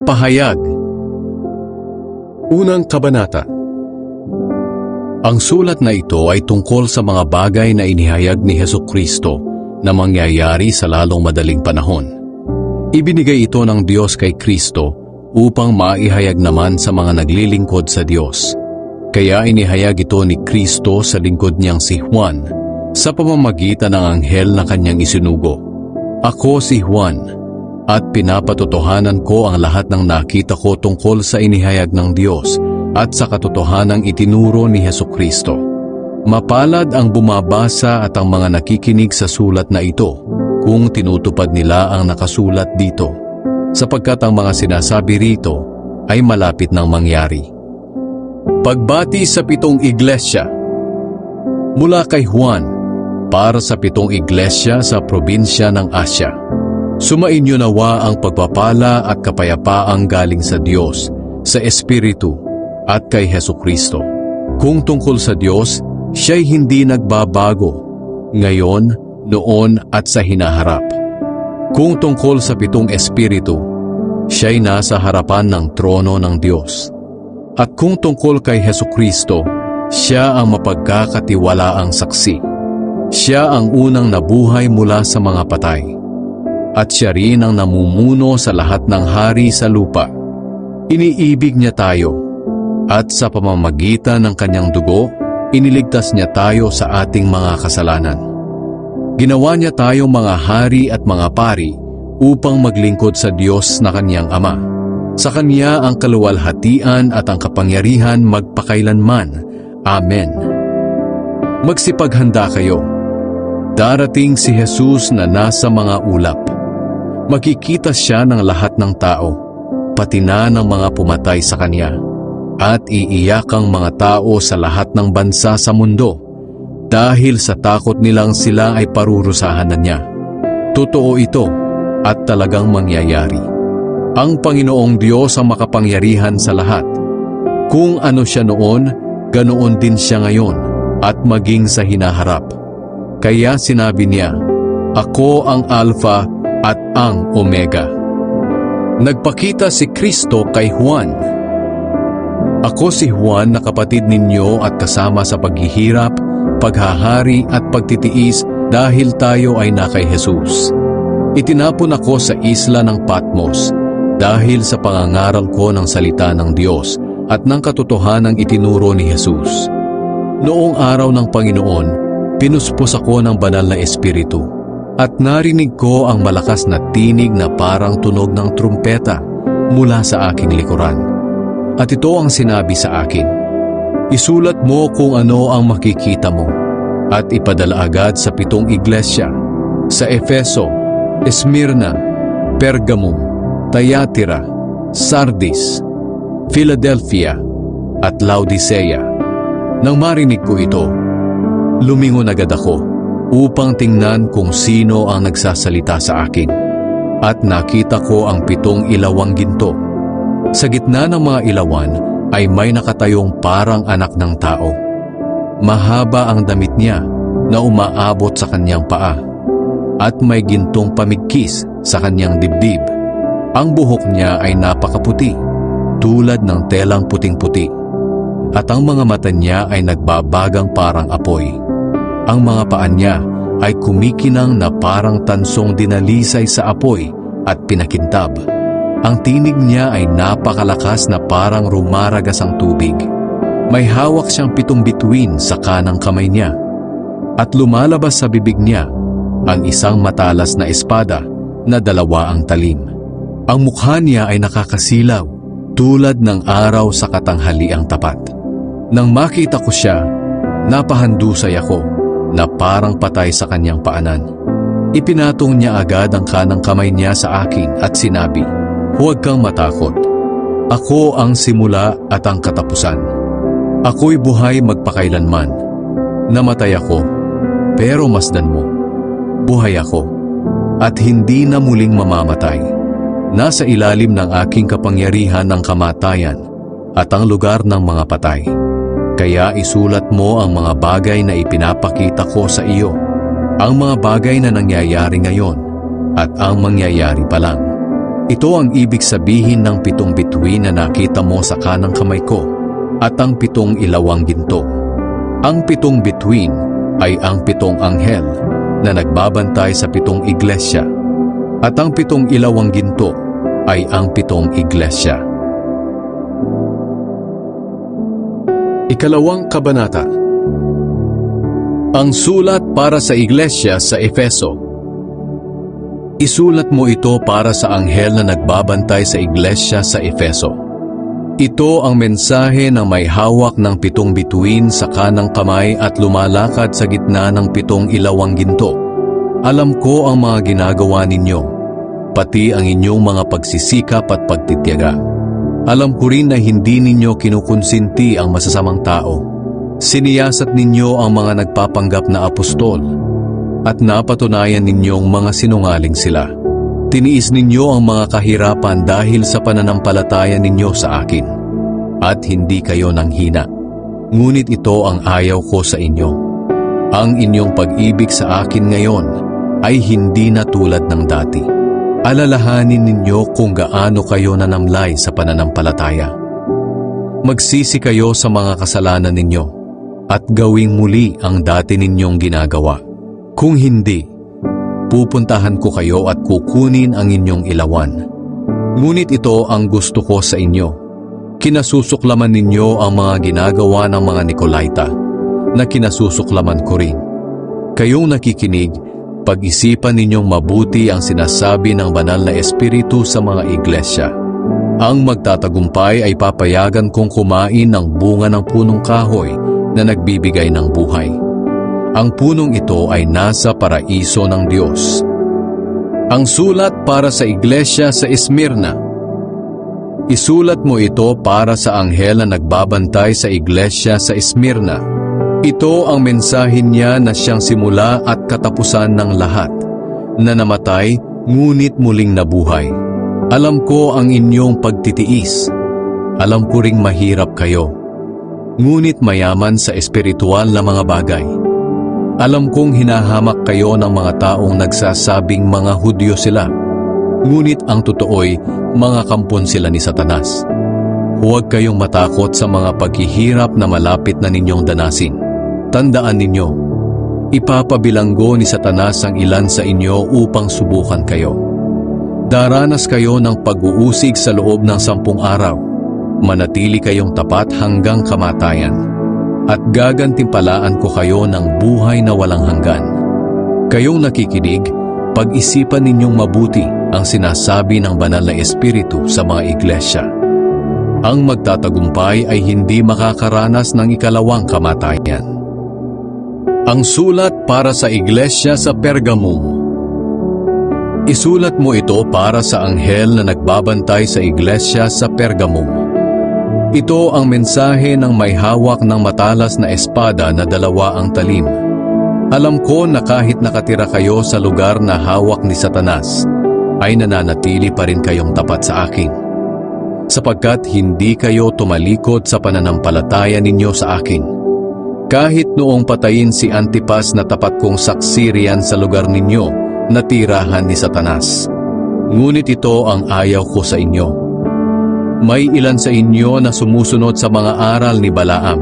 Pahayag. Unang kabanata. Ang sulat na ito ay tungkol sa mga bagay na inihayag ni Hesukristo na mangyayari sa lalong madaling panahon. Ibinigay ito ng Diyos kay Kristo upang maihayag naman sa mga naglilingkod sa Diyos. Kaya inihayag ito ni Kristo sa lingkod niyang si Juan sa pamamagitan ng anghel na kanyang isinugo. Ako si Juan, at pinapatotohanan ko ang lahat ng nakita ko tungkol sa inihayag ng Diyos at sa katotohanang itinuro ni Hesukristo. Mapalad ang bumabasa at ang mga nakikinig sa sulat na ito kung tinutupad nila ang nakasulat dito, sapagkat ang mga sinasabi rito ay malapit nang mangyari. Pagbati sa 7 iglesia. Mula kay Juan, para sa 7 iglesia sa probinsya ng Asya. Sumainyo nawa ang pagpapala at kapayapaang galing sa Diyos, sa Espiritu, at kay Hesukristo. Kung tungkol sa Diyos, siya'y hindi nagbabago, ngayon, noon at sa hinaharap. Kung tungkol sa 7 Espiritu, siya'y nasa harapan ng trono ng Diyos. At kung tungkol kay Hesukristo, siya ang mapagkakatiwalaang saksi. Siya ang unang nabuhay mula sa mga patay. At siya rin ang namumuno sa lahat ng hari sa lupa. Iniibig niya tayo, at sa pamamagitan ng kanyang dugo, iniligtas niya tayo sa ating mga kasalanan. Ginawa niya tayong mga hari at mga pari upang maglingkod sa Diyos na kanyang Ama. Sa Kanya ang kaluwalhatian at ang kapangyarihan magpakailanman. Amen. Magsipaghanda kayo. Darating si Jesus na nasa mga ulap. Makikita siya ng lahat ng tao, pati na ng mga pumatay sa Kanya, at iiyak ang mga tao sa lahat ng bansa sa mundo, dahil sa takot nilang sila ay parurusahan na niya. Totoo ito, at talagang mangyayari. Ang Panginoong Diyos ang makapangyarihan sa lahat. Kung ano siya noon, ganoon din siya ngayon, at maging sa hinaharap. Kaya sinabi niya, Ako ang Alpha at ang Omega. Nagpakita si Kristo kay Juan. Ako si Juan na kapatid ninyo at kasama sa paghihirap, paghahari at pagtitiis dahil tayo ay na kay Jesus. Itinapon ako sa isla ng Patmos dahil sa pangangaral ko ng salita ng Diyos at ng katotohanang itinuro ni Jesus. Noong araw ng Panginoon, pinuspos ako ng banal na Espiritu at narinig ko ang malakas na tinig na parang tunog ng trumpeta mula sa aking likuran. At ito ang sinabi sa akin, Isulat mo kung ano ang makikita mo at ipadala agad sa 7 iglesia, sa Efeso, Esmirna, Pergamum, Thyatira, Sardis, Philadelphia, at Laodicea. Nang marinig ko ito, lumingon agad ako upang tingnan kung sino ang nagsasalita sa akin. At nakita ko ang 7 ilawang ginto. Sa gitna ng mga ilawan ay may nakatayong parang anak ng tao. Mahaba ang damit niya na umaabot sa kanyang paa, at may gintong pamigkis sa kanyang dibdib. Ang buhok niya ay napakaputi, tulad ng telang puting-puti, at ang mga mata niya ay nagbabagang parang apoy. Ang mga paa niya ay kumikinang na parang tansong dinalisay sa apoy at pinakintab. Ang tinig niya ay napakalakas na parang rumaragas ang tubig. May hawak siyang 7 bituin sa kanang kamay niya, at lumalabas sa bibig niya ang isang matalas na espada na 2 ang talim. Ang mukha niya ay nakakasilaw, tulad ng araw sa katanghaliang tapat. Nang makita ko siya, napahandusay ako na parang patay sa kanyang paanan. Ipinatong niya agad ang kanang kamay niya sa akin at sinabi, Huwag kang matakot. Ako ang simula at ang katapusan. Ako'y buhay magpakailanman. Namatay ako, pero masdan mo. Buhay ako, at hindi na muling mamamatay. Nasa ilalim ng aking kapangyarihan ng kamatayan at ang lugar ng mga patay. Kaya isulat mo ang mga bagay na ipinapakita ko sa iyo, ang mga bagay na nangyayari ngayon at ang mangyayari pa lang. Ito ang ibig sabihin ng 7 bituin na nakita mo sa kanang kamay ko at ang 7 ilawang ginto. Ang 7 bituin ay ang 7 anghel na nagbabantay sa 7 iglesia at ang 7 ilawang ginto ay ang 7 iglesia. Ikalawang kabanata. Ang sulat para sa iglesia sa Efeso. Isulat mo ito para sa anghel na nagbabantay sa iglesia sa Efeso. Ito ang mensahe na may hawak ng 7 bituin sa kanang kamay at lumalakad sa gitna ng 7 ilawang ginto. Alam ko ang mga ginagawa ninyo, pati ang inyong mga pagsisikap at pagtitiyaga. Alam ko rin na hindi ninyo kinukonsinti ang masasamang tao. Siniyasat ninyo ang mga nagpapanggap na apostol at napatunayan ninyong mga sinungaling sila. Tiniis ninyo ang mga kahirapan dahil sa pananampalataya ninyo sa akin, at hindi kayo nanghina. Ngunit ito ang ayaw ko sa inyo. Ang inyong pag-ibig sa akin ngayon ay hindi na tulad ng dati. Alalahanin ninyo kung gaano kayo nanamlay sa pananampalataya. Magsisi kayo sa mga kasalanan ninyo at gawing muli ang dati ninyong ginagawa. Kung hindi, pupuntahan ko kayo at kukunin ang inyong ilawan. Ngunit ito ang gusto ko sa inyo. Kinasusuklaman ninyo ang mga ginagawa ng mga Nikolaita na kinasusuklaman ko rin. Kayong nakikinig, pag-isipan ninyong mabuti ang sinasabi ng banal na espiritu sa mga iglesia. Ang magtatagumpay ay papayagan kong kumain ng bunga ng punong kahoy na nagbibigay ng buhay. Ang punong ito ay nasa paraiso ng Diyos. Ang sulat para sa iglesia sa Esmirna. Isulat mo ito para sa anghel na nagbabantay sa iglesia sa Esmirna. Ito ang mensahe niya na siyang simula at katapusan ng lahat, na namatay ngunit muling nabuhay. Alam ko ang inyong pagtitiis. Alam ko ring mahirap kayo, ngunit mayaman sa espiritual na mga bagay. Alam kong hinahamak kayo ng mga taong nagsasabing mga Hudyo sila, ngunit ang totoo'y mga kampon sila ni Satanas. Huwag kayong matakot sa mga paghihirap na malapit na ninyong danasin. Tandaan ninyo, ipapabilanggo ni Satanas ang ilan sa inyo upang subukan kayo. Daranas kayo ng pag-uusig sa loob ng 10 araw. Manatili kayong tapat hanggang kamatayan. At gagantimpalaan ko kayo ng buhay na walang hanggan. Kayong nakikinig, pag-isipan ninyong mabuti ang sinasabi ng banal na espiritu sa mga iglesia. Ang magtatagumpay ay hindi makakaranas ng ikalawang kamatayan. Ang sulat para sa iglesia sa Pergamum. Isulat mo ito para sa anghel na nagbabantay sa iglesia sa Pergamum. Ito ang mensahe ng may hawak ng matalas na espada na 2 ang talim. Alam ko na kahit nakatira kayo sa lugar na hawak ni Satanas, ay nananatili pa rin kayong tapat sa akin. Sapagkat hindi kayo tumalikod sa pananampalataya ninyo sa akin. Kahit noong patayin si Antipas na tapat kong saksi riyan sa lugar ninyo, na tirahan ni Satanas. Ngunit ito ang ayaw ko sa inyo. May ilan sa inyo na sumusunod sa mga aral ni Balaam.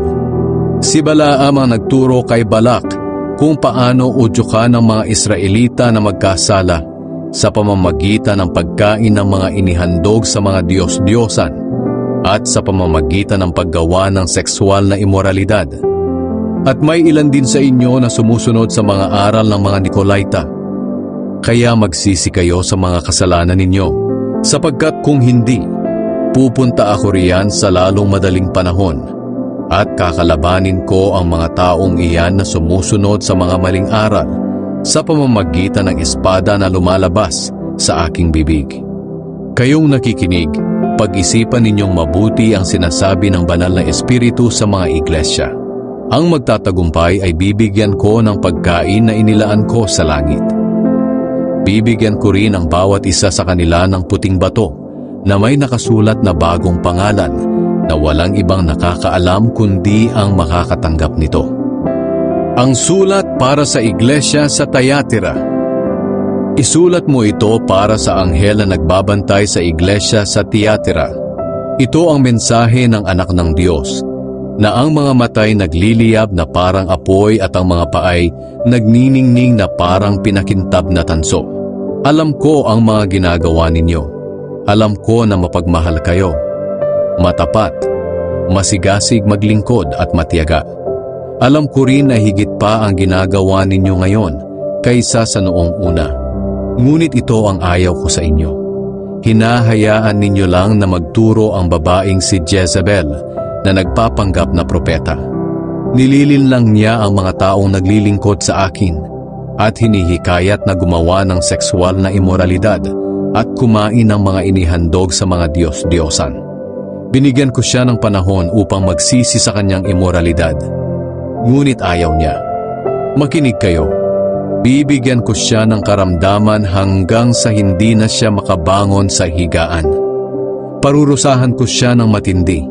Si Balaam ang nagturo kay Balak kung paano udyukan ng mga Israelita na magkasala sa pamamagitan ng pagkain ng mga inihandog sa mga Diyos-Diyosan at sa pamamagitan ng paggawa ng sexual na imoralidad. At may ilan din sa inyo na sumusunod sa mga aral ng mga Nikolaita. Kaya magsisi kayo sa mga kasalanan ninyo, sapagkat kung hindi, pupunta ako riyan sa lalong madaling panahon at kakalabanin ko ang mga taong iyan na sumusunod sa mga maling aral sa pamamagitan ng espada na lumalabas sa aking bibig. Kayong nakikinig, pag-isipan ninyong mabuti ang sinasabi ng banal na espiritu sa mga iglesia. Ang magtatagumpay ay bibigyan ko ng pagkain na inilaan ko sa langit. Bibigyan ko rin ang bawat isa sa kanila ng puting bato na may nakasulat na bagong pangalan na walang ibang nakakaalam kundi ang makakatanggap nito. Ang sulat para sa iglesia sa Thyatira. Isulat mo ito para sa anghel na nagbabantay sa iglesia sa Tiatira. Ito ang mensahe ng anak ng Diyos, na ang mga matay nagliliyab na parang apoy at ang mga paay nagniningning na parang pinakintab na tanso. Alam ko ang mga ginagawa ninyo. Alam ko na mapagmahal kayo, matapat, masigasig maglingkod at matiyaga. Alam ko rin na higit pa ang ginagawa ninyo ngayon kaysa sa noong una. Ngunit ito ang ayaw ko sa inyo. Hinahayaan ninyo lang na magturo ang babaeng si Jezebel na nagpapanggap na propeta. Nililin lang niya ang mga taong naglilingkod sa akin at hinihikayat na gumawa ng sexual na imoralidad at kumain ng mga inihandog sa mga Diyos-Diyosan. Binigyan ko siya ng panahon upang magsisi sa kanyang imoralidad. Ngunit ayaw niya. Makinig kayo. Bibigyan ko siya ng karamdaman hanggang sa hindi na siya makabangon sa higaan. Parurusahan ko siya ng matindi,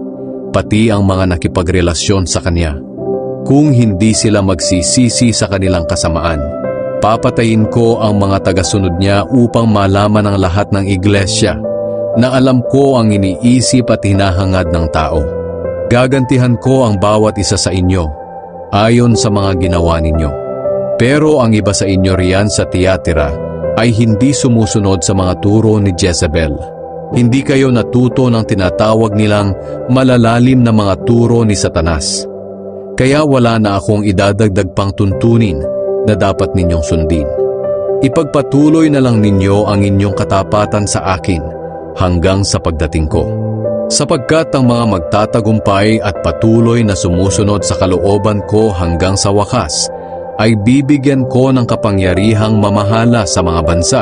pati ang mga nakipagrelasyon sa kanya. Kung hindi sila magsisisi sa kanilang kasamaan, papatayin ko ang mga tagasunod niya upang malaman ng lahat ng iglesia na alam ko ang iniisip at hinahangad ng tao. Gagantihan ko ang bawat isa sa inyo ayon sa mga ginawa ninyo. Pero ang iba sa inyo riyan sa Tiatira ay hindi sumusunod sa mga turo ni Jezebel. Hindi kayo natuto ng tinatawag nilang malalalim na mga turo ni Satanas. Kaya wala na akong idadagdag pang tuntunin na dapat ninyong sundin. Ipagpatuloy na lang ninyo ang inyong katapatan sa akin hanggang sa pagdating ko. Sapagkat ang mga magtatagumpay at patuloy na sumusunod sa kalooban ko hanggang sa wakas, ay bibigyan ko ng kapangyarihang mamahala sa mga bansa,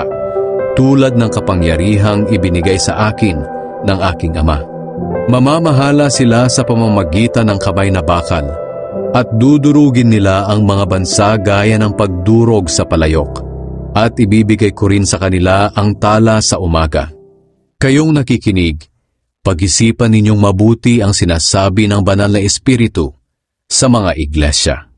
tulad ng kapangyarihang ibinigay sa akin ng aking Ama. Mamamahala sila sa pamamagitan ng kamay na bakal, at dudurugin nila ang mga bansa gaya ng pagdurog sa palayok, at ibibigay ko rin sa kanila ang tala sa umaga. Kayong nakikinig, pag-isipan ninyong mabuti ang sinasabi ng Banal na Espiritu sa mga iglesia.